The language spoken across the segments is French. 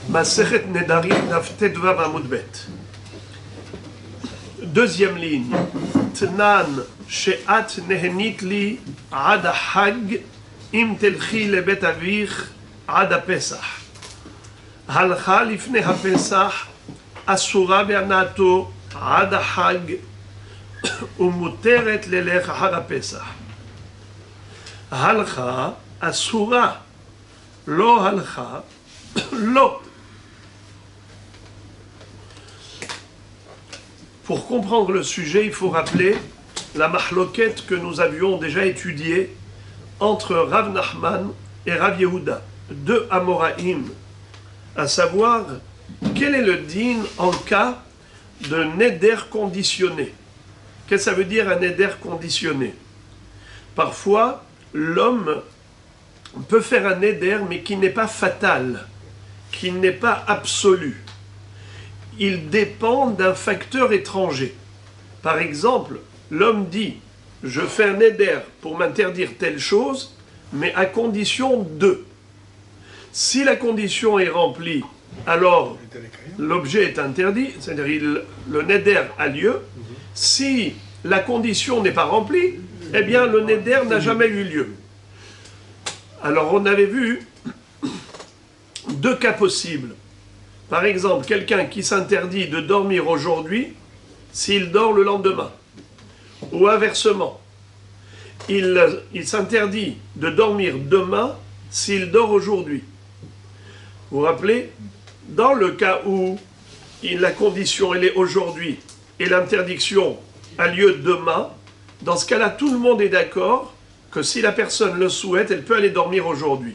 Masechet Nedarim Daf Tedvav Amud Bet. Deuxième ligne. Tnan she'at nehenit li ad hag im telchi lebet avich ad pesach. Halcha lifnei ha-pesach asura be'anato ad hag umuteret lelech אחר הפסח. הלכה אסורה, לא הלכה, לא. Pour comprendre le sujet, il faut rappeler la mahloket que nous avions déjà étudiée entre Rav Nachman et Rav Yehuda, deux Amoraïm, à savoir quel est le din en cas de neder conditionné. Qu'est-ce que ça veut dire un neder conditionné? Parfois, l'homme peut faire un neder, mais qui n'est pas fatal, qui n'est pas absolu. Il dépend d'un facteur étranger. Par exemple, l'homme dit « Je fais un neder pour m'interdire telle chose, mais à condition de. » Si la condition est remplie, alors l'objet est interdit, c'est-à-dire le neder a lieu. Si la condition n'est pas remplie, eh bien le neder n'a jamais eu lieu. Alors on avait vu deux cas possibles. Par exemple, quelqu'un qui s'interdit de dormir aujourd'hui s'il dort le lendemain. Ou inversement, il s'interdit de dormir demain s'il dort aujourd'hui. Vous vous rappelez, dans le cas où la condition elle est aujourd'hui et l'interdiction a lieu demain, dans ce cas-là, tout le monde est d'accord que si la personne le souhaite, elle peut aller dormir aujourd'hui.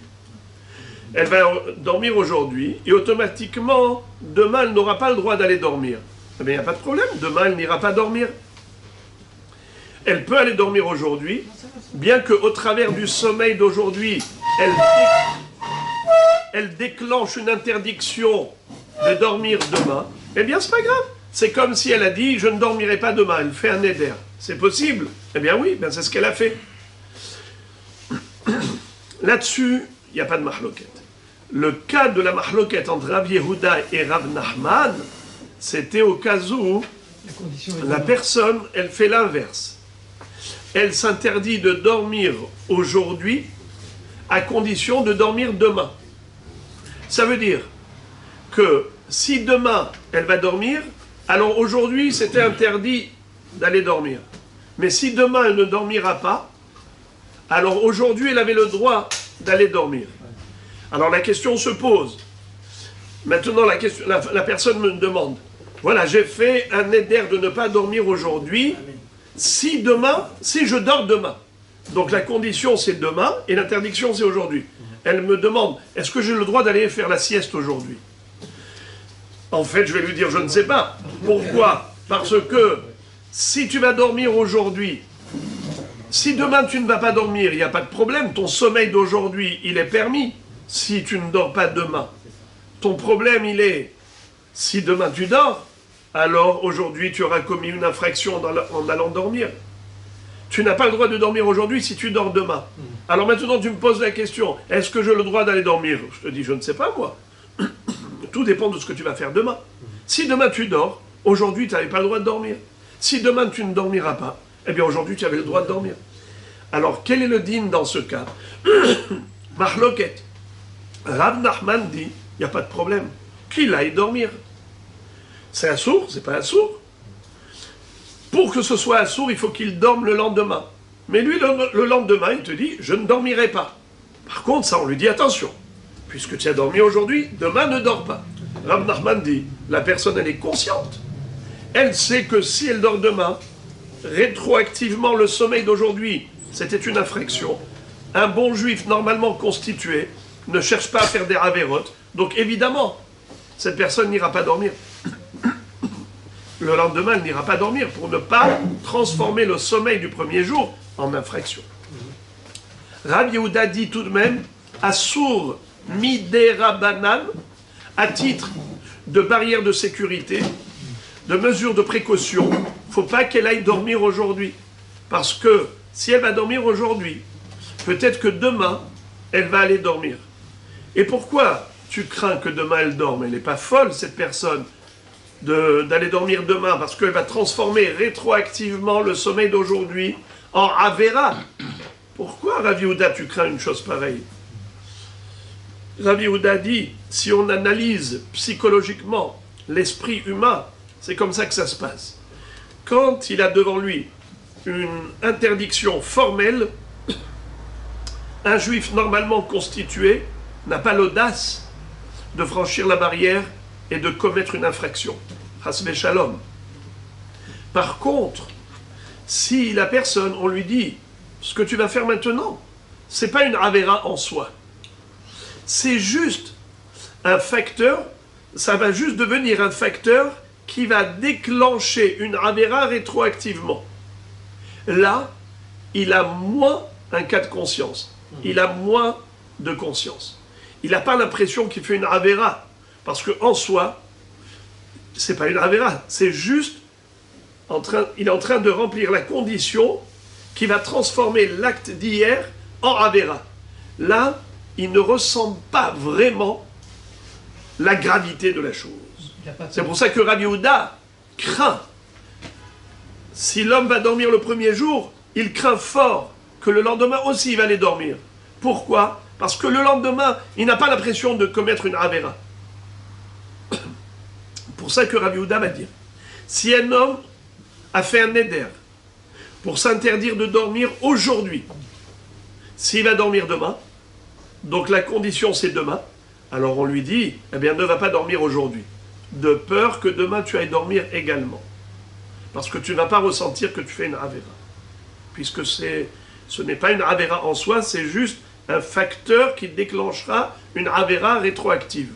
Elle va dormir aujourd'hui et automatiquement, demain, elle n'aura pas le droit d'aller dormir. Eh bien, il n'y a pas de problème, demain, elle n'ira pas dormir. Elle peut aller dormir aujourd'hui, bien qu'au travers du sommeil d'aujourd'hui, elle déclenche une interdiction de dormir demain. Eh bien, c'est pas grave. C'est comme si elle a dit « je ne dormirai pas demain », elle fait un neder. C'est possible? Eh bien oui, ben c'est ce qu'elle a fait. Là-dessus, il n'y a pas de mahloket. Le cas de la mahloket entre Rav Yehuda et Rav Nachman, c'était au cas où la personne, elle fait l'inverse. Elle s'interdit de dormir aujourd'hui à condition de dormir demain. Ça veut dire que si demain, elle va dormir, alors aujourd'hui, c'était interdit d'aller dormir. Mais si demain, elle ne dormira pas, alors aujourd'hui, elle avait le droit d'aller dormir. Alors la question se pose. Maintenant, la personne me demande, voilà, j'ai fait un neder de ne pas dormir aujourd'hui, si je dors demain. Donc la condition, c'est demain, et l'interdiction, c'est aujourd'hui. Elle me demande, est-ce que j'ai le droit d'aller faire la sieste aujourd'hui? En fait, je vais lui dire, je ne sais pas. Pourquoi? Parce que si tu vas dormir aujourd'hui, si demain tu ne vas pas dormir, il n'y a pas de problème. Ton sommeil d'aujourd'hui, il est permis si tu ne dors pas demain. Ton problème, il est, si demain tu dors, alors aujourd'hui tu auras commis une infraction en allant dormir. Tu n'as pas le droit de dormir aujourd'hui si tu dors demain. Alors maintenant tu me poses la question, est-ce que j'ai le droit d'aller dormir? Je te dis, je ne sais pas moi. Tout dépend de ce que tu vas faire demain. Si demain tu dors, aujourd'hui tu n'avais pas le droit de dormir. Si demain tu ne dormiras pas, eh bien aujourd'hui tu avais le droit de dormir. Alors quel est le din dans ce cas? Mahloket. Rav Nachman dit, il n'y a pas de problème, qu'il aille dormir. C'est un sourd, c'est pas un sourd. Pour que ce soit un sourd, il faut qu'il dorme le lendemain. Mais lui, le lendemain, il te dit, je ne dormirai pas. Par contre, ça, on lui dit, attention, puisque tu as dormi aujourd'hui, demain ne dors pas. Rav Nachman dit, la personne, elle est consciente. Elle sait que si elle dort demain, rétroactivement, le sommeil d'aujourd'hui, c'était une infraction. Un bon juif, normalement constitué, ne cherche pas à faire des ravérotes. Donc, évidemment, cette personne n'ira pas dormir. Le lendemain, elle n'ira pas dormir pour ne pas transformer le sommeil du premier jour en infraction. Rav Yehuda dit tout de même, Assour midera banan, à titre de barrière de sécurité, de mesure de précaution, il ne faut pas qu'elle aille dormir aujourd'hui. Parce que si elle va dormir aujourd'hui, peut-être que demain, elle va aller dormir. Et pourquoi tu crains que demain elle dorme. Elle n'est pas folle, cette personne, d'aller dormir demain, parce qu'elle va transformer rétroactivement le sommeil d'aujourd'hui en Avera. Pourquoi, Rav Yehuda, tu crains une chose pareille? Rav Yehuda dit, si on analyse psychologiquement l'esprit humain, c'est comme ça que ça se passe. Quand il a devant lui une interdiction formelle, un juif normalement constitué n'a pas l'audace de franchir la barrière et de commettre une infraction. Hasbe shalom. Par contre, si la personne, on lui dit, ce que tu vas faire maintenant, c'est pas une avéra en soi. C'est juste un facteur, ça va juste devenir un facteur qui va déclencher une avéra rétroactivement. Là, il a moins un cas de conscience. Il a moins de conscience. Il n'a pas l'impression qu'il fait une avéra. Parce qu'en soi, c'est pas une avéra. C'est juste, il est en train de remplir la condition qui va transformer l'acte d'hier en avéra. Là, il ne ressent pas vraiment la gravité de la chose. C'est pour ça que Rav Yehuda craint. Si l'homme va dormir le premier jour, il craint fort que le lendemain aussi il va aller dormir. Pourquoi? Parce que le lendemain, il n'a pas l'impression de commettre une avéra. Pour ça que Rav Yehuda va dire, si un homme a fait un neder pour s'interdire de dormir aujourd'hui, s'il va dormir demain, donc la condition c'est demain, alors on lui dit, eh bien ne va pas dormir aujourd'hui, de peur que demain tu ailles dormir également. Parce que tu ne vas pas ressentir que tu fais une avéra. Puisque ce n'est pas une avéra en soi, c'est juste un facteur qui déclenchera une avéra rétroactivement.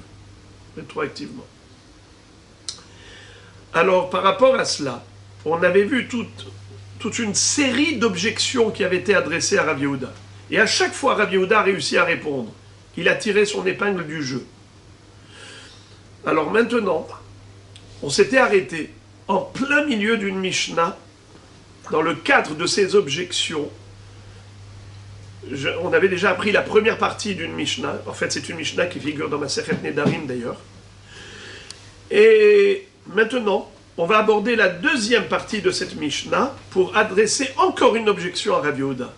Alors par rapport à cela, on avait vu toute une série d'objections qui avaient été adressées à Rav Yehuda. Et à chaque fois, Rav Yehuda a réussi à répondre. Il a tiré son épingle du jeu. Alors maintenant, on s'était arrêté en plein milieu d'une Mishnah, dans le cadre de ces objections. On avait déjà appris la première partie d'une Mishnah. En fait, c'est une Mishnah qui figure dans Masechet Nedarim d'ailleurs. Et maintenant, on va aborder la deuxième partie de cette Mishnah pour adresser encore une objection à Rav Yehuda.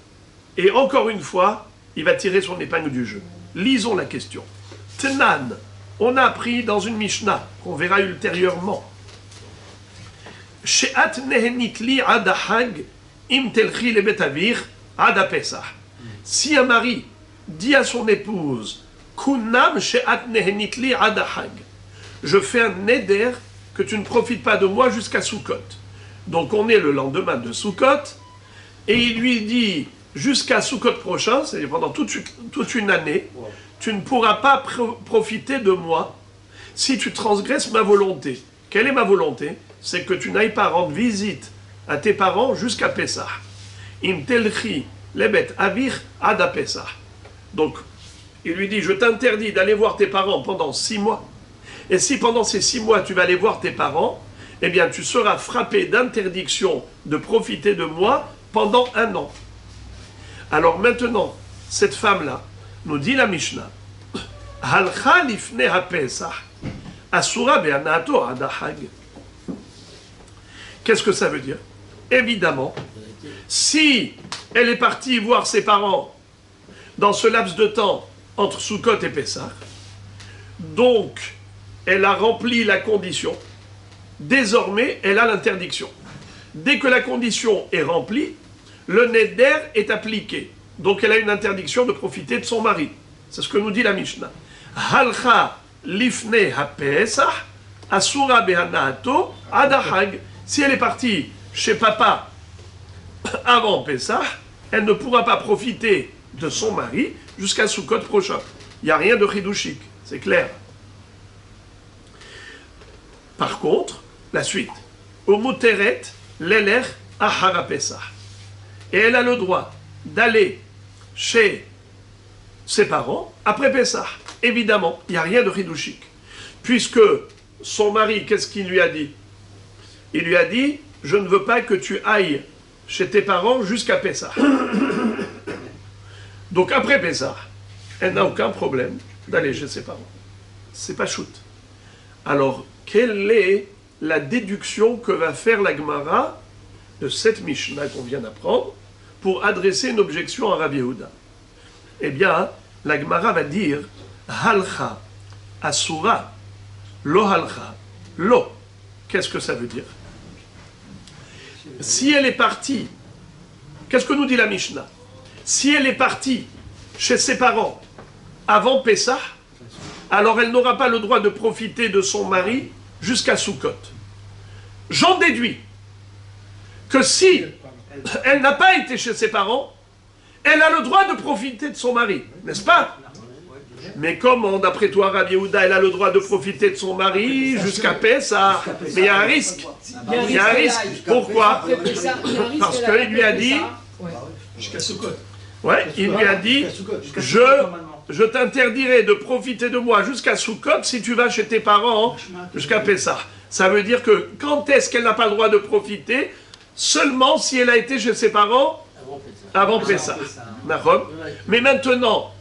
Et encore une fois, il va tirer son épingle du jeu. Lisons la question. Tnan, on a appris dans une Mishnah, qu'on verra ultérieurement. She'at nehenit li ad hag im telchi le bet avir ad Pesach. Si un mari dit à son épouse, Kunam she'at nehenit li ad hag, je fais un neder que tu ne profites pas de moi jusqu'à Sukkot. Donc on est le lendemain de Sukkot, et il lui dit, jusqu'à Sukkot prochain, c'est-à-dire pendant toute une année, tu ne pourras pas profiter de moi si tu transgresses ma volonté. Quelle est ma volonté? C'est que tu n'ailles pas rendre visite à tes parents jusqu'à Pessah. Im telchi lebet avir ad Pessah. Donc, il lui dit, je t'interdis d'aller voir tes parents pendant 6 mois. Et si pendant ces 6 mois, tu vas aller voir tes parents, eh bien, tu seras frappé d'interdiction de profiter de moi pendant 1 an. Alors maintenant, cette femme-là, nous dit la Mishnah, Halcha lifne ha-Pesach, asura be'anato ad hag. Qu'est-ce que ça veut dire? Évidemment, si elle est partie voir ses parents dans ce laps de temps entre Sukkot et Pessah, donc elle a rempli la condition, désormais elle a l'interdiction. Dès que la condition est remplie, le neder est appliqué. Donc elle a une interdiction de profiter de son mari. C'est ce que nous dit la Mishnah. Halcha lifne ha-Pesach, asura be'anato ad hag. Si elle est partie chez papa avant Pessah, elle ne pourra pas profiter de son mari jusqu'à Sukkot prochain. Il n'y a rien de chidouchik, c'est clair. Par contre, la suite. Umuteret leler ahara Pessah. Et elle a le droit d'aller chez ses parents après Pessah. Évidemment, il n'y a rien de chidouchik. Puisque son mari, qu'est-ce qu'il lui a dit? Il lui a dit, je ne veux pas que tu ailles chez tes parents jusqu'à Pessah. Donc après Pessah, elle n'a aucun problème d'aller chez ses parents. c'est pas shoot. Alors, quelle est la déduction que va faire la Gemara de cette Mishnah qu'on vient d'apprendre pour adresser une objection à Rabbi Yehuda? Eh bien, la Gemara va dire halcha, asura, lo halcha, lo. Qu'est-ce que ça veut dire? Si elle est partie, qu'est-ce que nous dit la Mishnah? Si elle est partie chez ses parents avant Pessah, alors elle n'aura pas le droit de profiter de son mari jusqu'à Sukkot. J'en déduis que si elle n'a pas été chez ses parents, elle a le droit de profiter de son mari, n'est-ce pas? Mais comment, d'après toi, Rabbi Yehuda, elle a le droit de profiter de son mari jusqu'à Pessah? Mais il y a un risque. Il y a un risque. Pourquoi? Parce qu'il lui a dit... Jusqu'à Sukkot. Ouais, il lui a dit, je t'interdirai de profiter de moi jusqu'à Sukkot si tu vas chez tes parents jusqu'à Pessah. Ça veut dire que quand est-ce qu'elle n'a pas le droit de profiter? Seulement si elle a été chez ses parents avant Pessah. Mais maintenant,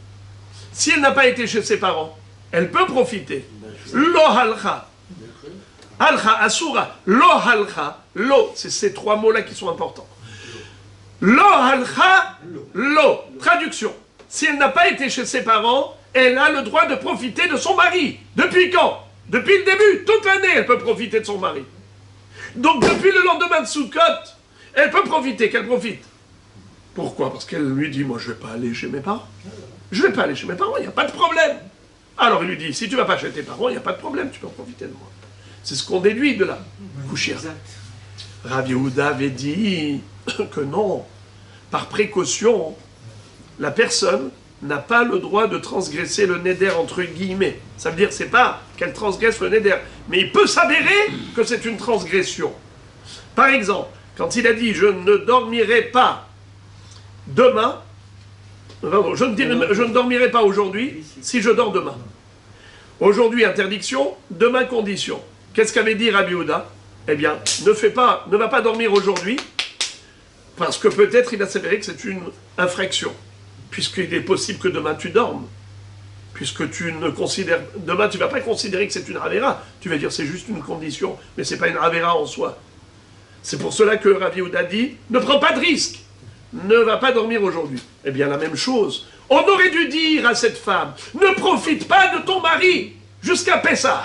si elle n'a pas été chez ses parents, elle peut profiter. Lo halcha. Halcha, asura. Lo halcha. Lo, c'est ces trois mots-là qui sont importants. Lo halcha, lo. Traduction. Si elle n'a pas été chez ses parents, elle a le droit de profiter de son mari. Depuis quand? Depuis le début. Toute l'année, elle peut profiter de son mari. Donc, depuis le lendemain de Sukkot, elle peut profiter. Qu'elle profite. Pourquoi? Parce qu'elle lui dit, moi, je ne vais pas aller chez mes parents. Je ne vais pas aller chez mes parents, il n'y a pas de problème. Alors, il lui dit, si tu ne vas pas chez tes parents, il n'y a pas de problème, tu peux profiter de moi. C'est ce qu'on déduit de là. Couchir. Rabbi Yehuda avait dit que non, par précaution, la personne n'a pas le droit de transgresser le neder entre guillemets. Ça veut dire, c'est pas qu'elle transgresse le neder, mais il peut s'avérer que c'est une transgression. Par exemple, quand il a dit, je ne dormirai pas demain, pardon, je ne dormirai pas aujourd'hui si je dors demain. Aujourd'hui, interdiction, demain, condition. Qu'est-ce qu'avait dit Rabbi Yehuda? Eh bien, ne va pas dormir aujourd'hui, parce que peut-être il va s'avérer que c'est une infraction, puisqu'il est possible que demain tu dormes, puisque tu ne considères... Demain, tu ne vas pas considérer que c'est une avera, tu vas dire c'est juste une condition, mais ce n'est pas une avera en soi. C'est pour cela que Rabbi Yehuda dit, ne prends pas de risque, ne va pas dormir aujourd'hui. Eh bien, la même chose. On aurait dû dire à cette femme, ne profite pas de ton mari jusqu'à Pessah.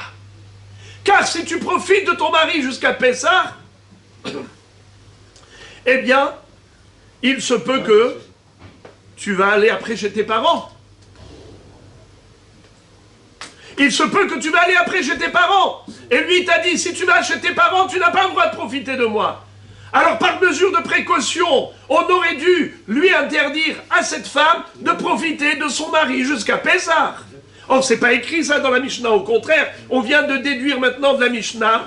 Car si tu profites de ton mari jusqu'à Pessah, eh bien, il se peut que tu vas aller après chez tes parents. Il se peut que tu vas aller après chez tes parents. Et lui, il t'a dit, si tu vas chez tes parents, tu n'as pas le droit de profiter de moi. Alors, par mesure de précaution, on aurait dû lui interdire à cette femme de profiter de son mari jusqu'à Pessah. Or, c'est pas écrit ça dans la Mishnah. Au contraire, on vient de déduire maintenant de la Mishnah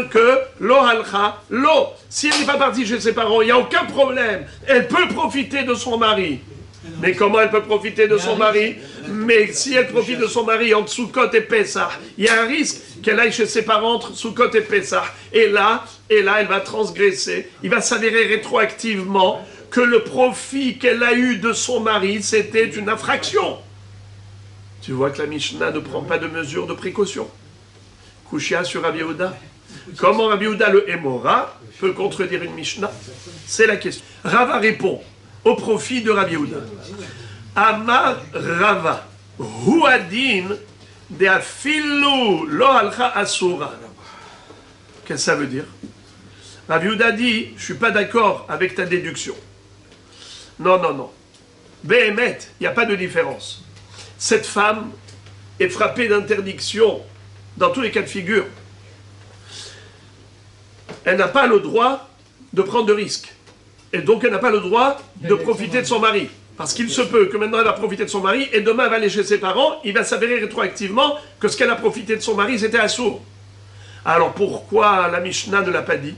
que lo halcha, lo. Si elle n'est pas partie chez ses parents, il n'y a aucun problème. Elle peut profiter de son mari. Mais comment elle peut profiter de son mari? Mais si elle profite de son mari entre Sukkot et Pessah, il y a un risque qu'elle aille chez ses parents entre Sukkot et Pessah. Et là, elle va transgresser. Il va s'avérer rétroactivement que le profit qu'elle a eu de son mari, c'était une infraction. Tu vois que la Mishnah ne prend pas de mesures de précaution. Kushia sur Rabbi Yehuda. Comment Rabbi Yehuda le Hémora peut contredire une Mishnah? C'est la question. Rava répond au profit de Rabbi Yehuda. Amar Rava, Huadin de afilu lo halcha asura. Qu'est-ce que ça veut dire? Rabbi Yehuda dit, je ne suis pas d'accord avec ta déduction. Non. Behemet, il n'y a pas de différence. Cette femme est frappée d'interdiction dans tous les cas de figure. Elle n'a pas le droit de prendre de risques. Et donc elle n'a pas le droit de profiter de son mari. Parce qu'il se peut que maintenant elle va profiter de son mari et demain elle va aller chez ses parents, il va s'avérer rétroactivement que ce qu'elle a profité de son mari c'était assourd. Alors pourquoi la Mishnah ne l'a pas dit?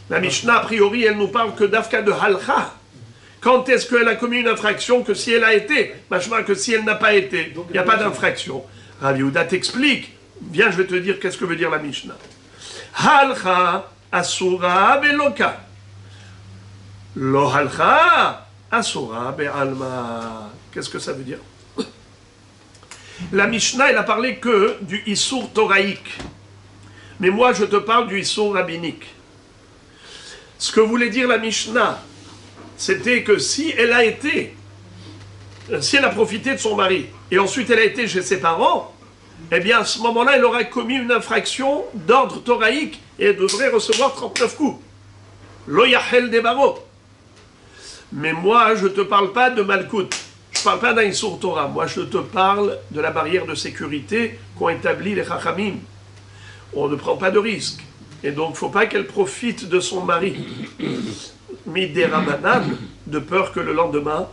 La Mishnah a priori elle nous parle que d'Afka de halcha. Quand est-ce qu'elle a commis une infraction? Que si elle a été, machma que si elle n'a pas été, il n'y a pas d'infraction. Rabbi Yehuda t'explique. Viens, je vais te dire qu'est-ce que veut dire la Mishnah. Halcha asura beloka. Lo halcha asura be'alma. Qu'est-ce que ça veut dire? La Mishnah, elle a parlé que du Issour Toraïque. Mais moi, je te parle du Issour rabbinique. Ce que voulait dire la Mishnah, c'était que si elle a profité de son mari, et ensuite elle a été chez ses parents, eh bien à ce moment-là, elle aurait commis une infraction d'ordre toraïque et elle devrait recevoir 39 coups. Lo yachel debaro. Mais moi, je ne te parle pas de Malkout. Je ne parle pas d'un Issour Torah. Moi, je te parle de la barrière de sécurité qu'ont établi les Chachamim. On ne prend pas de risque. Et donc, il ne faut pas qu'elle profite de son mari. Midé Rabanan, de peur que le lendemain,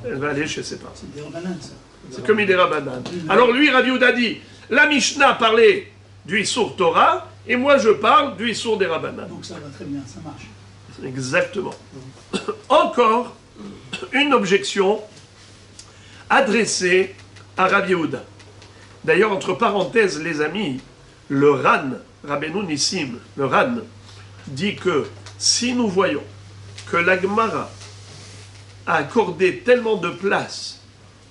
elle va aller chez ses parents. C'est des Rabanan, ça. C'est comme Midé Rabanan. Alors lui, Rav Yehuda dit, la Mishnah parlait du Issour Torah, et moi je parle du Issour des Rabanan. Donc ça va très bien, ça marche. Exactement. Encore une objection adressée à Rav Yehuda. D'ailleurs, entre parenthèses, les amis, le Ran, Rabbeinu Nissim, le Ran, dit que si nous voyons que la Gemara a accordé tellement de place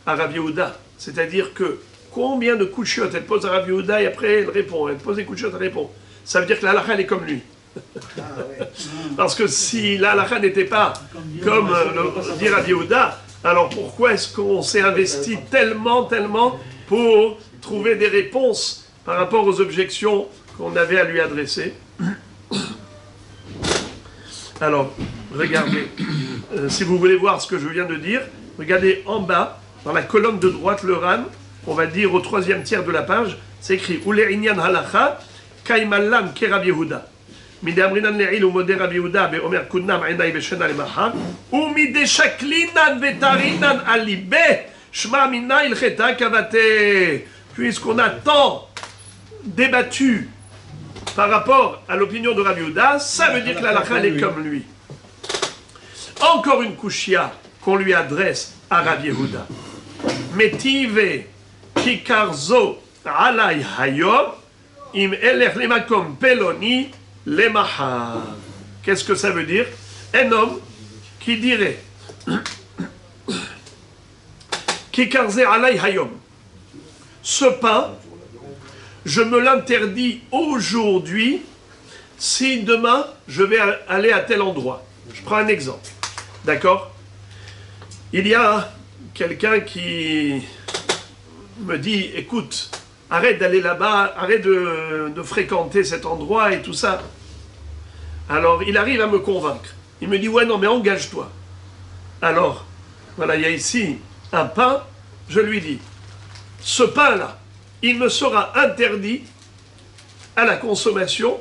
à Rav Yehuda, c'est-à-dire que combien de coups de chiottes elle pose à Rav Yehuda et après elle répond, elle pose des coups de chiottes, elle répond, ça veut dire que la halakha elle est comme lui. Parce que si la halakha n'était pas comme dit Rav Yehuda, alors pourquoi est-ce qu'on s'est investi tellement pour trouver des réponses par rapport aux objections qu'on avait à lui adresser? Alors, regardez, si vous voulez voir ce que je viens de dire, regardez en bas, dans la colonne de droite, le Ran, on va dire au 3e tiers de la page, c'est écrit « Ule'inyan halacha, kaimallam ke Rav Yehuda. Mide amrinan le'il ou mode Rav Yehuda, be'omer kudnam einai be'shena le'machar, ou mide shaklinan ve'tarinan alibe, shma mina ilcheta kavate. » Puisqu'on a tant débattu par rapport à l'opinion de Rav Yehuda, ça veut dire que la halakha est comme lui. Encore une kushia qu'on lui adresse à Rav Yehuda. Metive kikarzo alay hayom im elech lemakom peloni lemahar. Qu'est-ce que ça veut dire? Un homme qui dirait kikarze alay hayom. Ce pain, je me l'interdis aujourd'hui si demain je vais aller à tel endroit. Je prends un exemple. D'accord? Il y a quelqu'un qui me dit, écoute, arrête d'aller là-bas, arrête de fréquenter cet endroit et tout ça. Alors, il arrive à me convaincre. Il me dit, ouais, non, mais engage-toi. Alors, voilà, il y a ici un pain, je lui dis, ce pain-là, il me sera interdit à la consommation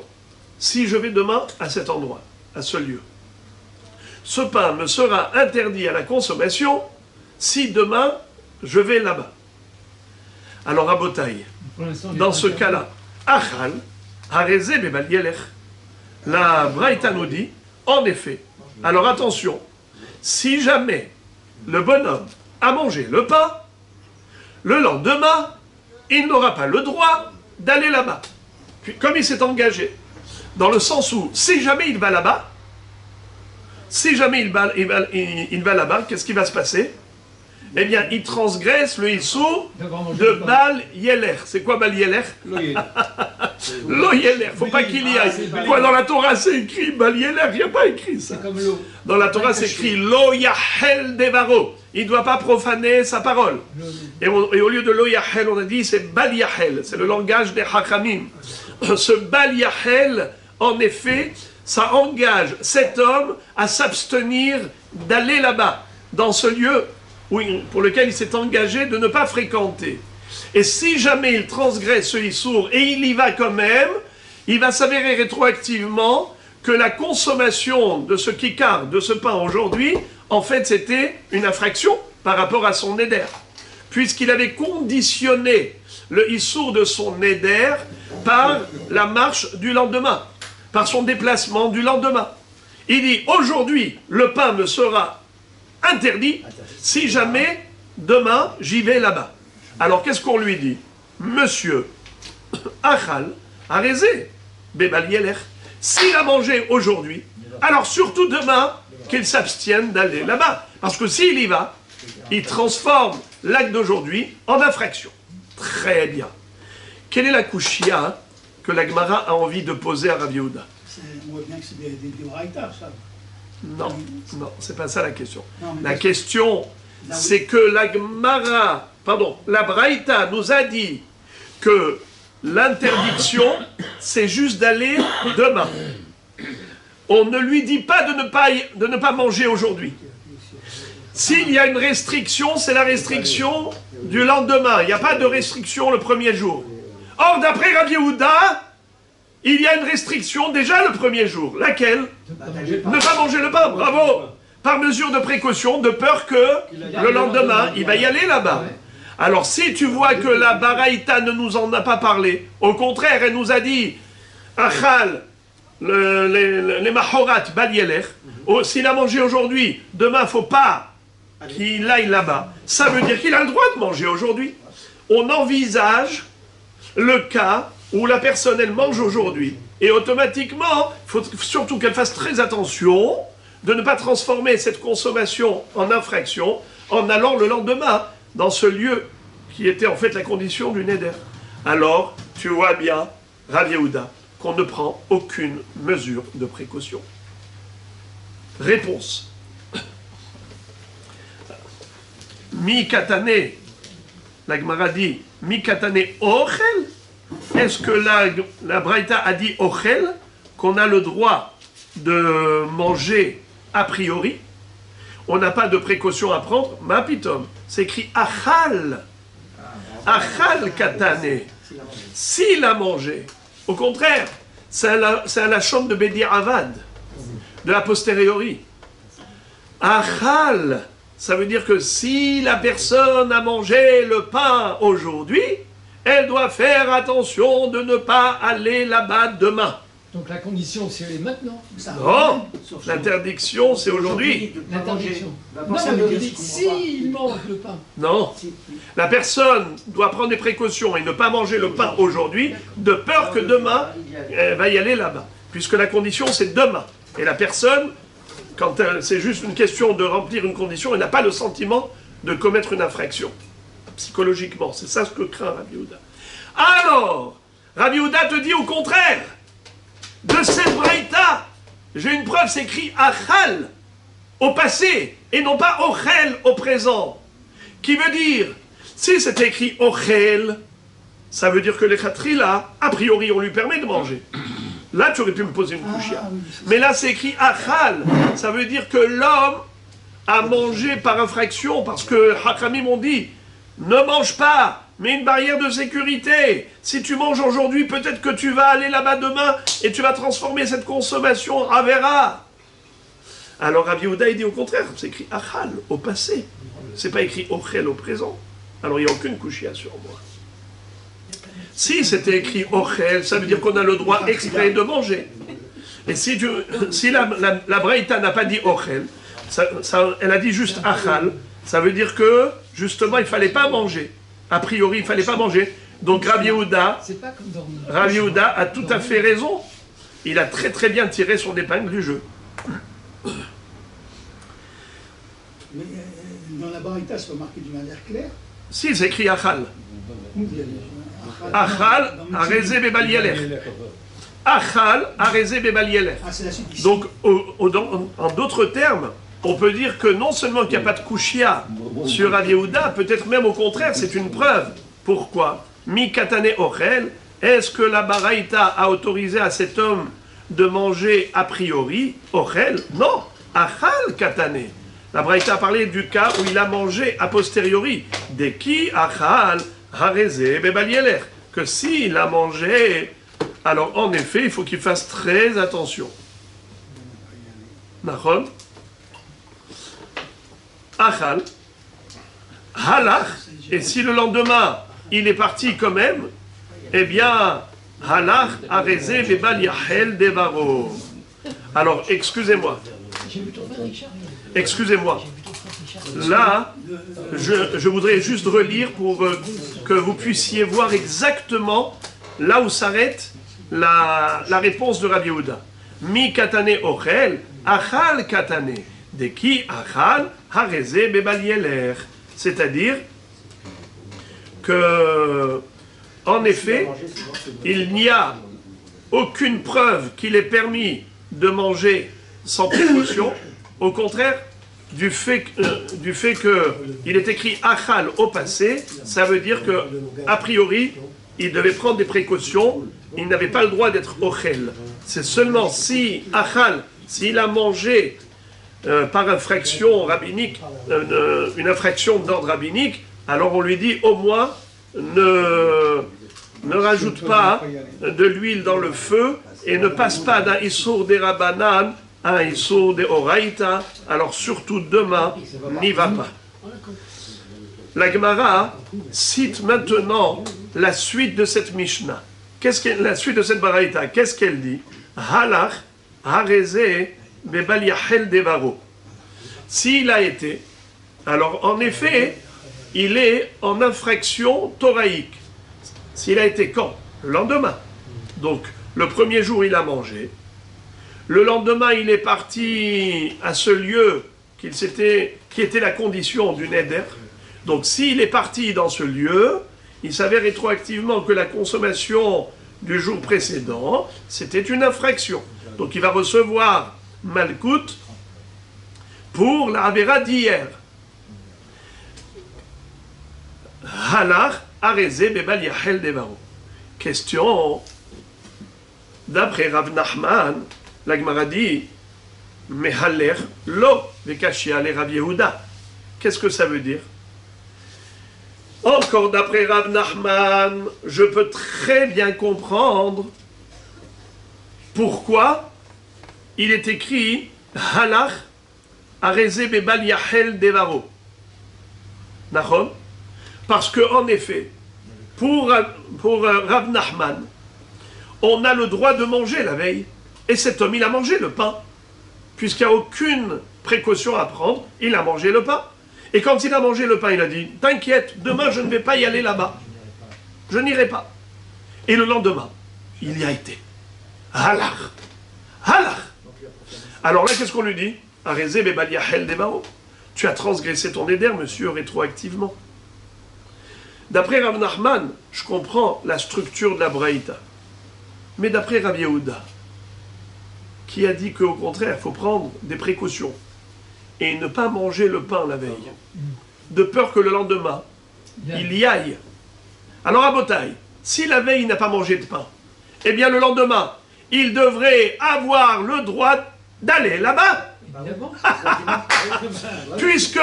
si je vais demain à cet endroit, à ce lieu. Ce pain me sera interdit à la consommation si demain je vais là-bas. Alors, Rabotaï, dans ce cas-là, Achal, Hareze Bebal Yelech, la Braïta nous dit, en effet, alors attention, si jamais le bonhomme a mangé le pain, le lendemain, il n'aura pas le droit d'aller là-bas. Puis, comme il s'est engagé, dans le sens où, si jamais il va là-bas, il va là-bas, qu'est-ce qui va se passer? Eh bien, il transgresse le Issour de Bal Yeler. C'est quoi Bal Yeler? Lo Yeler. Faut pas qu'il y aille. Quoi, dans la Torah, c'est écrit Bal Yeler? Il n'y a pas écrit ça. Dans la Torah, c'est écrit Lo Yahel Devaro. Il ne doit pas profaner sa parole. Et au lieu de Lo Yahel, on a dit c'est Bal Yahel. C'est le langage des Hachamim. Ce Bal Yahel, en effet, ça engage cet homme à s'abstenir d'aller là-bas, dans ce lieu pour lequel il s'est engagé de ne pas fréquenter. Et si jamais il transgresse ce Issour et il y va quand même, il va s'avérer rétroactivement que la consommation de ce kikar, de ce pain aujourd'hui, en fait c'était une infraction par rapport à son néder. Puisqu'il avait conditionné le Issour de son néder par la marche du lendemain, par son déplacement du lendemain. Il dit, aujourd'hui, le pain me sera interdit si jamais demain j'y vais là-bas. Alors qu'est-ce qu'on lui dit? Monsieur Achal Harezé Bebal Yeler, s'il a mangé aujourd'hui, alors surtout demain qu'il s'abstienne d'aller là-bas. Parce que s'il y va, il transforme l'acte d'aujourd'hui en infraction. Très bien. Quelle est la kushia que la Gemara a envie de poser à Rav Yehuda? On voit bien que c'est des braïtas, ça. Non, non, c'est pas ça la question. Non, mais La question, c'est que la Braïta nous a dit que l'interdiction, c'est juste d'aller demain. On ne lui dit pas de ne pas manger aujourd'hui. S'il y a une restriction, c'est la restriction du lendemain. Il n'y a pas de restriction le premier jour. Or, d'après Rav Yehuda, il y a une restriction déjà le premier jour. Laquelle? Ne pas manger le pain, bravo. Par mesure de précaution, de peur que le lendemain, il va y aller là-bas. Alors, si tu vois que la Baraïta ne nous en a pas parlé, au contraire, elle nous a dit, Achal, les Mahorat, Balieler, s'il a mangé aujourd'hui, demain, il ne faut pas qu'il aille là-bas. Ça veut dire qu'il a le droit de manger aujourd'hui. On envisage le cas où la personne, elle mange aujourd'hui. Et automatiquement, il faut surtout qu'elle fasse très attention de ne pas transformer cette consommation en infraction en allant le lendemain dans ce lieu qui était en fait la condition du Neder. Alors, tu vois bien, Rav Yehuda, qu'on ne prend aucune mesure de précaution. Réponse. Mi katane, la Gemara dit, mi katane ochel. Est-ce que la Braïta a dit ochel, qu'on a le droit de manger a priori? On n'a pas de précaution à prendre. Ma pitom, c'est écrit achal. Achal katane. S'il a mangé, au contraire, c'est à la chambre de Bedi Avad, de la posteriori. Achal, ça veut dire que si la personne a mangé le pain aujourd'hui, elle doit faire attention de ne pas aller là-bas demain. Donc la condition, c'est maintenant. Non, l'interdiction, c'est aujourd'hui. L'interdiction. Non, mais il dit s'il mange le pain. Non, la personne doit prendre des précautions et ne pas manger le pain aujourd'hui, de peur que demain, elle va y aller là-bas. Puisque la condition, c'est demain. Et la personne, quand c'est juste une question de remplir une condition, elle n'a pas le sentiment de commettre une infraction. Psychologiquement, c'est ça ce que craint Rav Yehuda. Alors, Rav Yehuda te dit au contraire, de cette braïta, j'ai une preuve, c'est écrit achal au passé et non pas ochel au présent. Qui veut dire, si c'est écrit ochel, ça veut dire que les khatrila, a priori, on lui permet de manger. Là, tu aurais pu me poser une couchia. Mais là, c'est écrit achal, ça veut dire que l'homme a mangé par infraction parce que Hakramim m'ont dit, ne mange pas, mais une barrière de sécurité. Si tu manges aujourd'hui, peut-être que tu vas aller là-bas demain et tu vas transformer cette consommation en avera. Alors Rav Yehuda, il dit au contraire, c'est écrit achal au passé. C'est pas écrit ochel au présent. Alors il n'y a aucune couchia sur moi. Si c'était écrit ochel, ça veut dire qu'on a le droit exprès de manger. Et si la Braïta n'a pas dit ochel, elle a dit juste achal, ça veut dire que, justement, il ne fallait pas manger. A priori, il ne fallait pas manger. Donc Rav Yehuda a tout à fait raison. Il a très très bien tiré son épingle du jeu. Mais dans la Baraïta, c'est pas marqué d'une manière claire. Si, c'est écrit achal. Achal, arezé bebal yeler. Achal, arezé bebal yeler. Donc, en d'autres termes, on peut dire que non seulement qu'il n'y a pas de kushia sur Rav Yehuda, peut-être même au contraire, c'est une preuve. Pourquoi? Mi katane ochel, est-ce que la Baraïta a autorisé à cet homme de manger a priori ochel? Non, achal katane. La Baraïta a parlé du cas où il a mangé a posteriori. De qui achal hareze bebal yeler. Que s'il a mangé, alors en effet, il faut qu'il fasse très attention. Nachon? Achal, halach, et si le lendemain il est parti quand même, eh bien, halach, arezé, bebal yahel devaro. Alors, excusez-moi. Excusez-moi. Là, je voudrais juste relire pour que vous puissiez voir exactement là où s'arrête la réponse de Rav Yehuda. Mi katane ochel, achal katane. De qui achal hareze bebal yeler. C'est-à-dire que, en effet, il n'y a aucune preuve qu'il est permis de manger sans précaution. Au contraire, du fait qu'il est écrit achal au passé, ça veut dire que, a priori, il devait prendre des précautions, il n'avait pas le droit d'être ochel. C'est seulement si achal, s'il a mangé par infraction rabbinique, une infraction d'ordre rabbinique, alors on lui dit au moins ne rajoute pas de l'huile dans le feu et ne passe pas d'un issour des Rabbanan à un issour des Oraïta, alors surtout demain, n'y va pas. La Gemara cite maintenant la suite de cette Mishnah. La suite de cette Baraïta, qu'est-ce qu'elle dit? Halach, harezé, bebal yachel devaro. S'il a été, alors en effet, il est en infraction thoraïque. S'il a été quand? Le lendemain. Donc, le premier jour, il a mangé. Le lendemain, il est parti à ce lieu qui était la condition du neder. Donc, s'il est parti dans ce lieu, il s'avère rétroactivement que la consommation du jour précédent, c'était une infraction. Donc, il va recevoir malkout pour la avéra d'hier. Halach, arezé, bebal yachel devaro. Question, d'après Rav Nachman, la Gemara dit, mehaler lo vekashia le Rav Yehuda. Qu'est-ce que ça veut dire? Encore d'après Rav Nachman, je peux très bien comprendre pourquoi il est écrit halach arezé bebal yachel devaro. Nachon? Parce que en effet, pour Rav Nachman, on a le droit de manger la veille. Et cet homme, il a mangé le pain. Puisqu'il n'y a aucune précaution à prendre, il a mangé le pain. Et quand il a mangé le pain, il a dit, t'inquiète, demain je ne vais pas y aller là-bas. Je n'irai pas. Et le lendemain, il y a été. Halach. Halach. Alors là, qu'est-ce qu'on lui dit? Arezé bebal yachel devaro. Tu as transgressé ton éder, monsieur, rétroactivement. D'après Rav Nachman, je comprends la structure de la Braïta. Mais d'après Rav Yehuda, qui a dit qu'au contraire, il faut prendre des précautions et ne pas manger le pain la veille, de peur que le lendemain, il y aille. Alors à Botaï, si la veille il n'a pas mangé de pain, eh bien le lendemain, il devrait avoir le droit d'aller là-bas. Puisque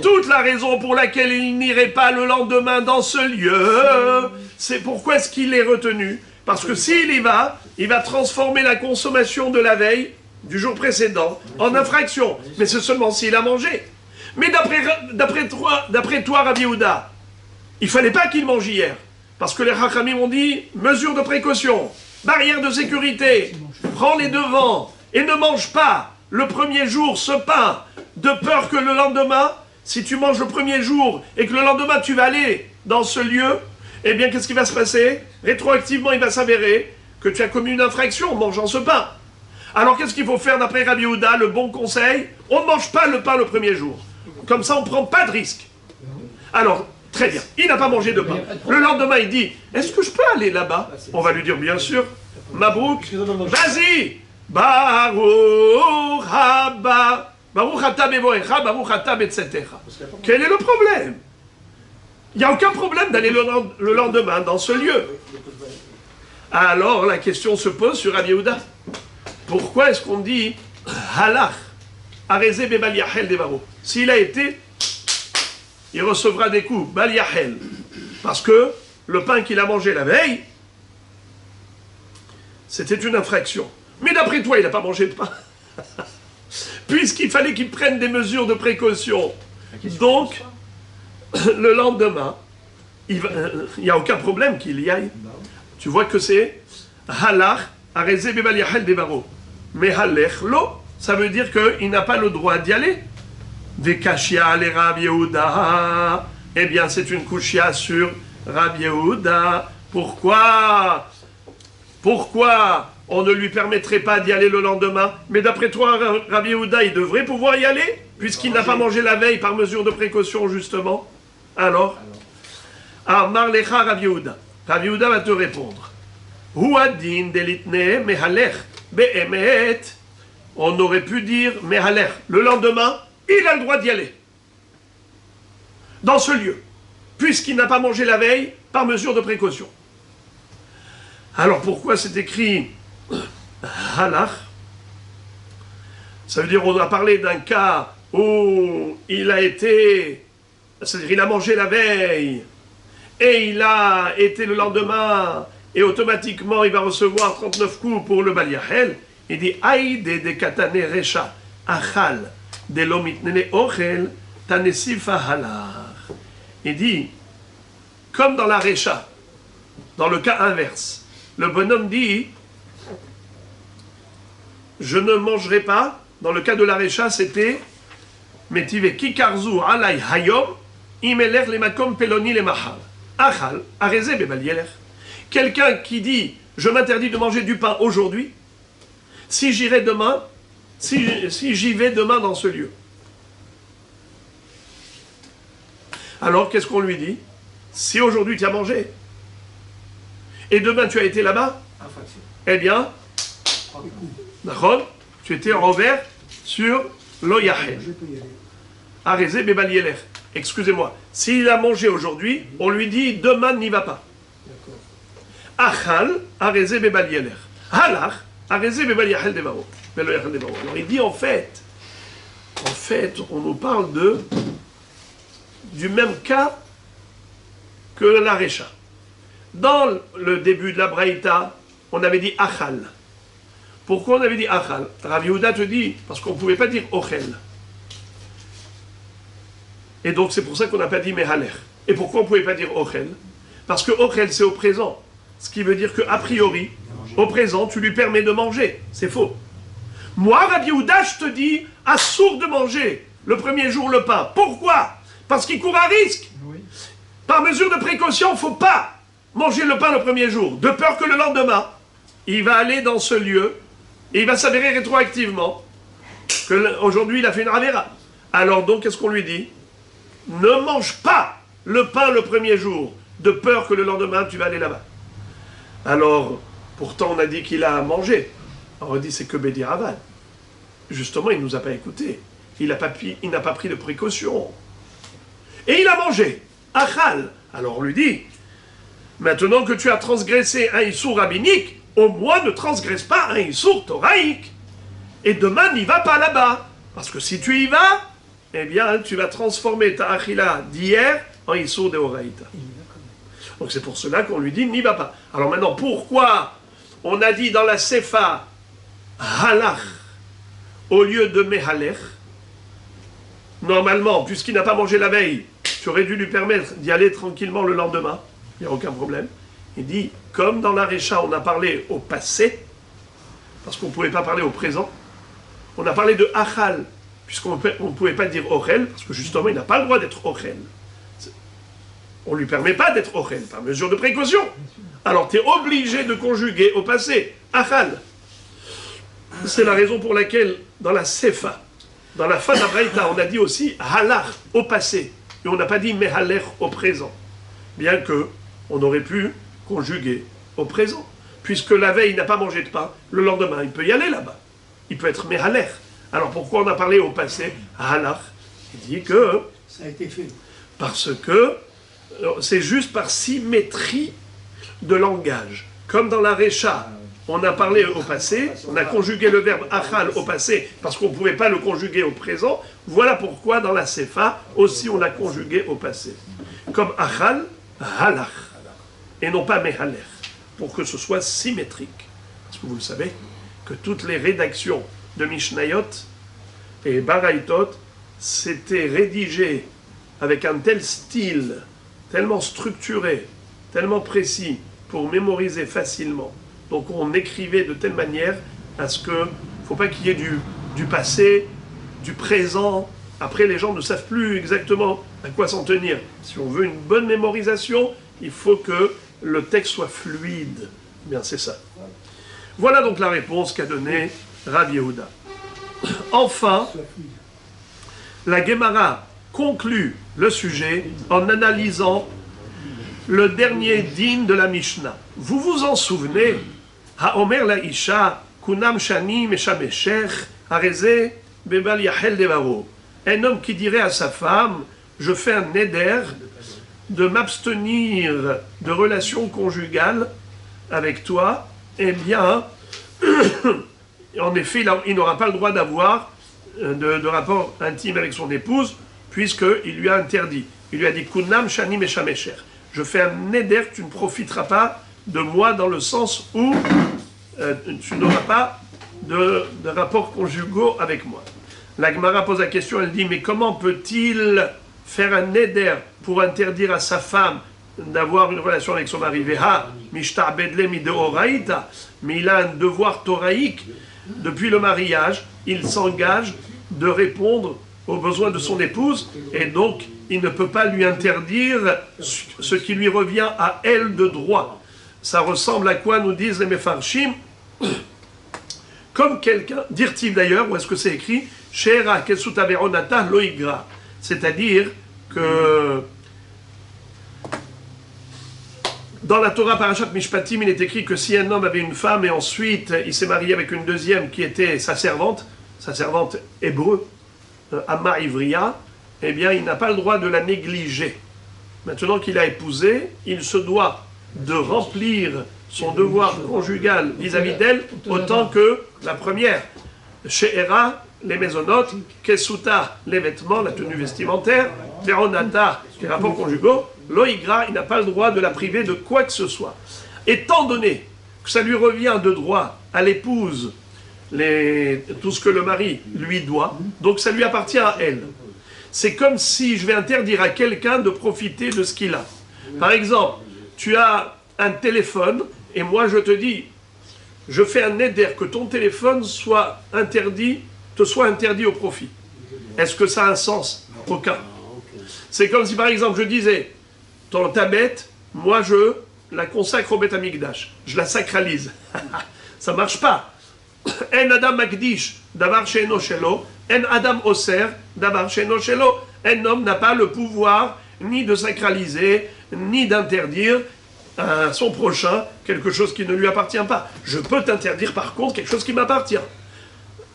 toute la raison pour laquelle il n'irait pas le lendemain dans ce lieu, c'est pourquoi est-ce qu'il est retenu? Parce que s'il y va, il va transformer la consommation de la veille, du jour précédent, en infraction. Mais c'est seulement s'il a mangé. Mais d'après toi, Rav Yehuda, il ne fallait pas qu'il mange hier. Parce que les Chachamim ont dit, mesure de précaution, barrière de sécurité, prends les devants et ne mange pas le premier jour ce pain, de peur que le lendemain, si tu manges le premier jour et que le lendemain tu vas aller dans ce lieu, eh bien qu'est-ce qui va se passer? Rétroactivement, il va s'avérer que tu as commis une infraction en mangeant ce pain. Alors qu'est-ce qu'il faut faire d'après Rabbi Yehuda? Le bon conseil, on ne mange pas le pain le premier jour. Comme ça, on ne prend pas de risque. Alors, très bien, il n'a pas mangé de pain. Le lendemain, il dit, est-ce que je peux aller là-bas? On va lui dire, bien sûr, Mabrouk, vas-y. Baruch haba, Baruch hata bevoecha, Baruch hata betzetecha. Quel est le problème? Il n'y a aucun problème d'aller le lendemain dans ce lieu. Alors la question se pose sur Rabbi Yehuda. Pourquoi est-ce qu'on dit halach, arezé bebal yachel devaro? S'il a été, il recevra des coups, bal yachel. Parce que le pain qu'il a mangé la veille, c'était une infraction. Mais d'après toi, il n'a pas mangé de pain. Puisqu'il fallait qu'il prenne des mesures de précaution. Donc, le lendemain, il n'y a aucun problème qu'il y aille. Tu vois que c'est halach, arezé bebal yachel devaro. Mais halech lo, ça veut dire qu'il n'a pas le droit d'y aller. Vekashia le Rav Yehuda. Eh bien, c'est une kushia sur Rav Yehuda. Pourquoi on ne lui permettrait pas d'y aller le lendemain? Mais d'après toi, Rabbi Yehuda, il devrait pouvoir y aller, puisqu'il n'a pas mangé la veille par mesure de précaution, justement. Alors Amar lecha Rav Yehuda. Rav Yehuda va te répondre. Huadin delitne mehalech be'emet. On aurait pu dire mehalech. Le lendemain, il a le droit d'y aller. Dans ce lieu. Puisqu'il n'a pas mangé la veille, par mesure de précaution. Alors pourquoi c'est écrit halach? Ça veut dire on a parlé d'un cas où il a été, c'est-à-dire il a mangé la veille et il a été le lendemain et automatiquement il va recevoir 39 coups pour le Bal Yachel. Il dit Aïde de katane recha achal de lomitnene ochel tanesifa halach. Il dit comme dans la recha, dans le cas inverse, le bonhomme dit je ne mangerai pas. Dans le cas de la recha, c'était Metive kikarzu alay hayom imeler le makom peloni le mahal. Achal, areze bebal yeler. Quelqu'un qui dit je m'interdis de manger du pain aujourd'hui, si j'irai demain, si j'y vais demain dans ce lieu. Alors qu'est-ce qu'on lui dit? Si aujourd'hui tu as mangé et demain tu as été là-bas, eh bien, d'accord, tu étais envers sur l'oyahel. Arezé bebal yeler. Excusez-moi. S'il a mangé aujourd'hui, on lui dit demain n'y va pas. Achal, arezé bebal yeler. Halach, arezé bebal yahel devaro. Alors il dit en fait, on nous parle du même cas que la recha. Dans le début de la Braïta, on avait dit achal. Pourquoi on avait dit achal? Rav Yehuda te dit, parce qu'on ne pouvait pas dire ochel. Et donc c'est pour ça qu'on n'a pas dit mehaler. Et pourquoi on ne pouvait pas dire ochel? Parce que ochel c'est au présent. Ce qui veut dire qu'a priori, au présent, tu lui permets de manger. C'est faux. Moi, Rav Yehuda, je te dis, assourd de manger le premier jour le pain. Pourquoi? Parce qu'il court un risque. Par mesure de précaution, il ne faut pas manger le pain le premier jour. De peur que le lendemain, il va aller dans ce lieu et il va s'avérer rétroactivement qu'aujourd'hui il a fait une ravéra. Alors donc, qu'est-ce qu'on lui dit? Ne mange pas le pain le premier jour, de peur que le lendemain tu vas aller là-bas. Alors, pourtant on a dit qu'il a mangé. Alors on dit c'est que Bédir Aval. Justement, il ne nous a pas écoutés. Il n'a pas pris de précaution. Et il a mangé. Achal. Alors on lui dit, maintenant que tu as transgressé un issour rabbinique, au moins ne transgresse pas un issour thoraïque. Et demain, n'y va pas là-bas. Parce que si tu y vas, eh bien, tu vas transformer ta achila d'hier en issour de horaïta. Donc c'est pour cela qu'on lui dit, n'y va pas. Alors maintenant, pourquoi on a dit dans la Sefa, halach, au lieu de mehalech? Normalement, puisqu'il n'a pas mangé la veille, tu aurais dû lui permettre d'y aller tranquillement le lendemain. Il n'y a aucun problème. Il dit, comme dans la Recha, on a parlé au passé, parce qu'on ne pouvait pas parler au présent, on a parlé de achal, puisqu'on ne pouvait pas dire ochel, parce que justement, il n'a pas le droit d'être ochel. On ne lui permet pas d'être ochel, par mesure de précaution. Alors, tu es obligé de conjuguer au passé, achal. C'est la raison pour laquelle, dans la Sefa, dans la fin d'Abraïta, on a dit aussi halach au passé, et on n'a pas dit mehalech au présent. Bien que on aurait pu conjuguer au présent. Puisque la veille, il n'a pas mangé de pain, le lendemain, il peut y aller là-bas. Il peut être mehalech. Alors pourquoi on a parlé au passé halach? Il dit que ça a été fait. Parce que c'est juste par symétrie de langage. Comme dans la Recha, on a parlé au passé, on a conjugué le verbe achal au passé parce qu'on ne pouvait pas le conjuguer au présent. Voilà pourquoi dans la Sefa aussi on l'a conjugué au passé. Comme achal, halach, et non pas mehalech, pour que ce soit symétrique. Parce que vous le savez, que toutes les rédactions de Mishnayot et Baraïtot, c'était rédigé avec un tel style, tellement structuré, tellement précis, pour mémoriser facilement. Donc on écrivait de telle manière à ce que, il ne faut pas qu'il y ait du passé, du présent. Après, les gens ne savent plus exactement à quoi s'en tenir. Si on veut une bonne mémorisation, il faut que le texte soit fluide. Bien, c'est ça. Voilà donc la réponse qu'a donnée Rav Yehuda. Enfin, la Gemara conclut le sujet en analysant le dernier din de la Mishnah. Vous vous en souvenez? Ha'omer la isha, kunam shani meshameshech, areze bebal yachel devaro. Un homme qui dirait à sa femme, je fais un neder de m'abstenir de relations conjugales avec toi, eh bien, en effet, il n'aura pas le droit d'avoir de rapport intime avec son épouse, puisqu'il lui a interdit. Il lui a dit, kunam shani meshamesher. Je fais un neder, tu ne profiteras pas de moi dans le sens où tu n'auras pas de rapports conjugaux avec moi. La Gemara pose la question, elle dit, mais comment peut-il faire un neder pour interdire à sa femme d'avoir une relation avec son mari? Veha, mishta'bedle mideoraita, mais il a un devoir thoraïque. Depuis le mariage, il s'engage de répondre aux besoins de son épouse, et donc il ne peut pas lui interdire ce qui lui revient à elle de droit. Ça ressemble à quoi nous disent les Mefarshim? Comme quelqu'un, dire-t-il d'ailleurs, où est-ce que c'est écrit? She'era kesuta veronata loigra. C'est-à-dire que dans la Torah Parashat Mishpatim, il est écrit que si un homme avait une femme et ensuite il s'est marié avec une deuxième qui était sa servante hébreu, Amma Ivria, eh bien il n'a pas le droit de la négliger. Maintenant qu'il a épousé, il se doit de remplir son devoir conjugal vis-à-vis d'elle autant que la première. She'era, les maisonnotes, Kesuta, les vêtements, la tenue vestimentaire, Veronata, les rapports conjugaux, Loïgra, il n'a pas le droit de la priver de quoi que ce soit. Étant donné que ça lui revient de droit à l'épouse, tout ce que le mari lui doit, donc ça lui appartient à elle. C'est comme si je vais interdire à quelqu'un de profiter de ce qu'il a. Par exemple, tu as un téléphone et moi je te dis, je fais un neder que ton téléphone te soit interdit au profit. Est-ce que ça a un sens? Aucun. C'est comme si par exemple je disais, ta bête, moi je la consacre au Beth Amikdash, je la sacralise. Ça ne marche pas. En Adam Makdish, davar she'eno shelo, en Adam Oser, davar she'eno shelo. Un homme n'a pas le pouvoir ni de sacraliser, ni d'interdire à son prochain quelque chose qui ne lui appartient pas. Je peux t'interdire par contre quelque chose qui m'appartient.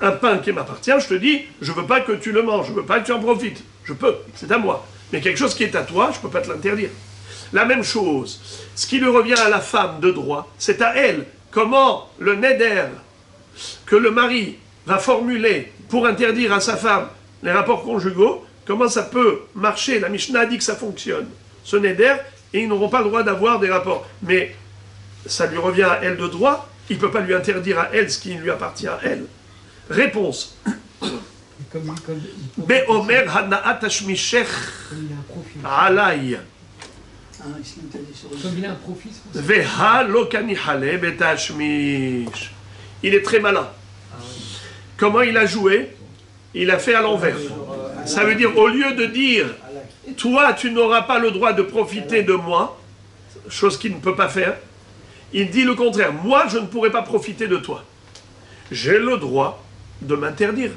Un pain qui m'appartient, je te dis, je ne veux pas que tu le manges, je ne veux pas que tu en profites. Je peux, c'est à moi. Mais quelque chose qui est à toi, je ne peux pas te l'interdire. La même chose, ce qui lui revient à la femme de droit, c'est à elle. Comment le neder que le mari va formuler pour interdire à sa femme les rapports conjugaux, comment ça peut marcher? La Mishnah dit que ça fonctionne. Ce neder, et ils n'auront pas le droit d'avoir des rapports. Mais ça lui revient à elle de droit, il ne peut pas lui interdire à elle ce qui lui appartient à elle. Réponse. Be'omer hana'at hashmishech alay. Comme il a un profit, c'est pour ça. Veha lo kanihale betashmish. Il est très malin. Comment il a joué? Il a fait à l'envers. Ça veut dire, au lieu de dire, toi, tu n'auras pas le droit de profiter de moi, chose qu'il ne peut pas faire, il dit le contraire. Moi, je ne pourrai pas profiter de toi. J'ai le droit de m'interdire.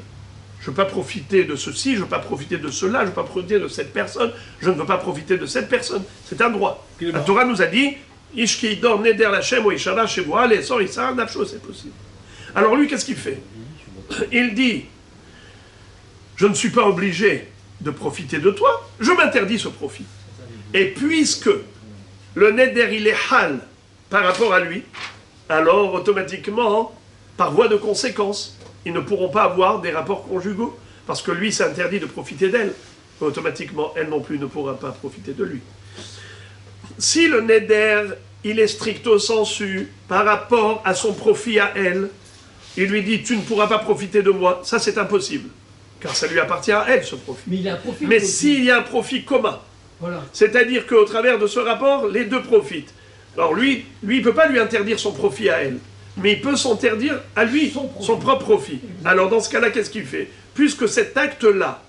Je ne veux pas profiter de ceci, je ne veux pas profiter de cela, je ne veux pas profiter de cette personne, je ne veux pas profiter de cette personne. C'est un droit. La Torah nous a dit, Ishki dor neder lachem ou ishara shevoa, les sor isar nafsho, c'est possible. Alors lui, qu'est-ce qu'il fait? Il dit, je ne suis pas obligé de profiter de toi, je m'interdis ce profit. Et puisque le neder, il est hal par rapport à lui, alors automatiquement, par voie de conséquence, ils ne pourront pas avoir des rapports conjugaux, parce que lui s'interdit de profiter d'elle. Automatiquement, elle non plus ne pourra pas profiter de lui. Si le neder, il est stricto sensu par rapport à son profit à elle, il lui dit, tu ne pourras pas profiter de moi, ça c'est impossible, car ça lui appartient à elle, ce profit. Mais il a un profit. Mais s'il y a un profit commun, voilà. C'est-à-dire qu'au travers de ce rapport, les deux profitent. Alors lui, il ne peut pas lui interdire son profit à elle, mais il peut s'interdire à lui son propre profit. Alors dans ce cas-là, qu'est-ce qu'il fait? Puisque cet acte-là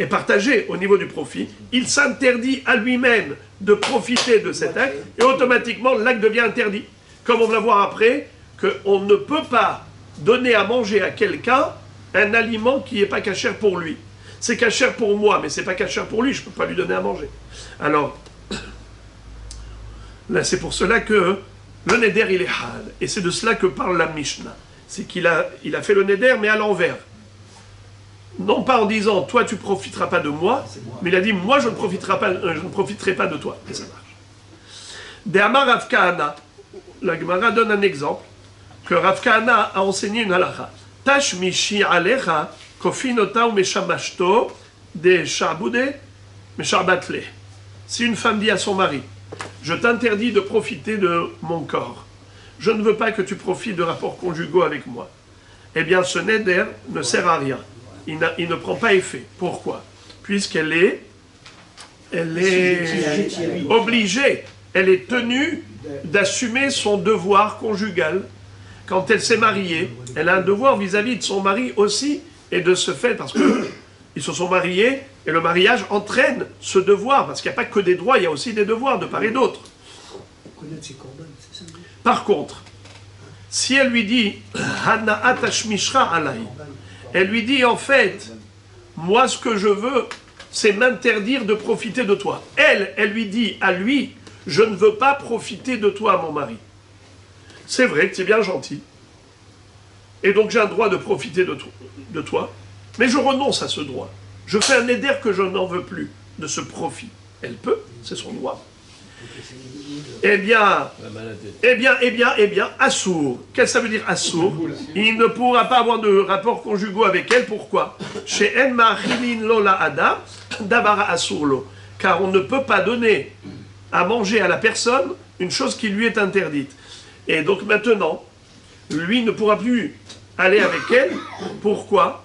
est partagé au niveau du profit, il s'interdit à lui-même de profiter de cet acte, et automatiquement l'acte devient interdit. Comme on va voir après, qu'on ne peut pas donner à manger à quelqu'un un aliment qui n'est pas cachère pour lui. C'est cachère pour moi, mais c'est pas cachère pour lui, je ne peux pas lui donner à manger. Alors, Là, c'est pour cela que le neder, il est hal. Et c'est de cela que parle la Mishnah. C'est qu'il a fait le neder, mais à l'envers. Non pas en disant, toi, tu ne profiteras pas de moi, mais il a dit, moi, je ne profiterai pas de toi. Et ça marche. De Amar Rav Kahana, la Gemara donne un exemple, que Rav Kahana a enseigné une halakha. Tash mishi alecha, kofinota ou meshamashto, de shabude, meshabatle. Si une femme dit à son mari, je t'interdis de profiter de mon corps, je ne veux pas que tu profites de rapports conjugaux avec moi, eh bien ce neder ne sert à rien. Il ne prend pas effet. Pourquoi? Puisqu'elle est obligée, elle est tenue d'assumer son devoir conjugal. Quand elle s'est mariée, elle a un devoir vis-à-vis de son mari aussi, et de ce fait, parce qu'ils se sont mariés, et le mariage entraîne ce devoir, parce qu'il n'y a pas que des droits, il y a aussi des devoirs de part et d'autre. Par contre, si elle lui dit elle lui dit en fait, moi ce que je veux, c'est m'interdire de profiter de toi. Elle lui dit à lui, je ne veux pas profiter de toi, mon mari. C'est vrai que tu es bien gentil, et donc j'ai un droit de profiter de toi, mais je renonce à ce droit. Je fais un éder que je n'en veux plus de ce profit. Elle peut, c'est son droit. Eh bien, assour. Qu'est-ce que ça veut dire assour? Il ne pourra pas avoir de rapport conjugaux avec elle. Pourquoi? Chez En Ma'achilin Lola Adam, Davara Assourlo. Car on ne peut pas donner à manger à la personne une chose qui lui est interdite. Et donc maintenant, lui ne pourra plus aller avec elle. Pourquoi?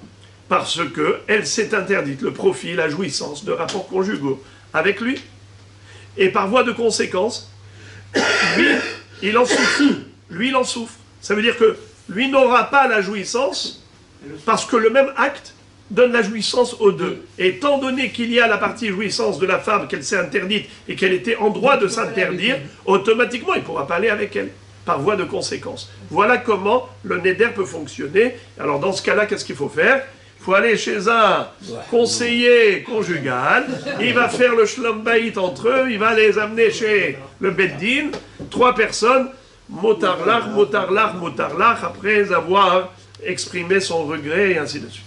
Parce qu'elle s'est interdite le profit, la jouissance de rapports conjugaux avec lui. Et par voie de conséquence, lui, il en souffre. Lui, il en souffre. Ça veut dire que lui n'aura pas la jouissance parce que le même acte donne la jouissance aux deux. Et étant donné qu'il y a la partie jouissance de la femme qu'elle s'est interdite et qu'elle était en droit de s'interdire, automatiquement, il ne pourra pas aller avec elle, par voie de conséquence. Voilà comment le neder peut fonctionner. Alors dans ce cas-là, qu'est-ce qu'il faut faire? Il faut aller chez un conseiller conjugal, il va faire le shlom bayit entre eux, il va les amener chez le beddin, 3 personnes, motarlach, après avoir exprimé son regret et ainsi de suite.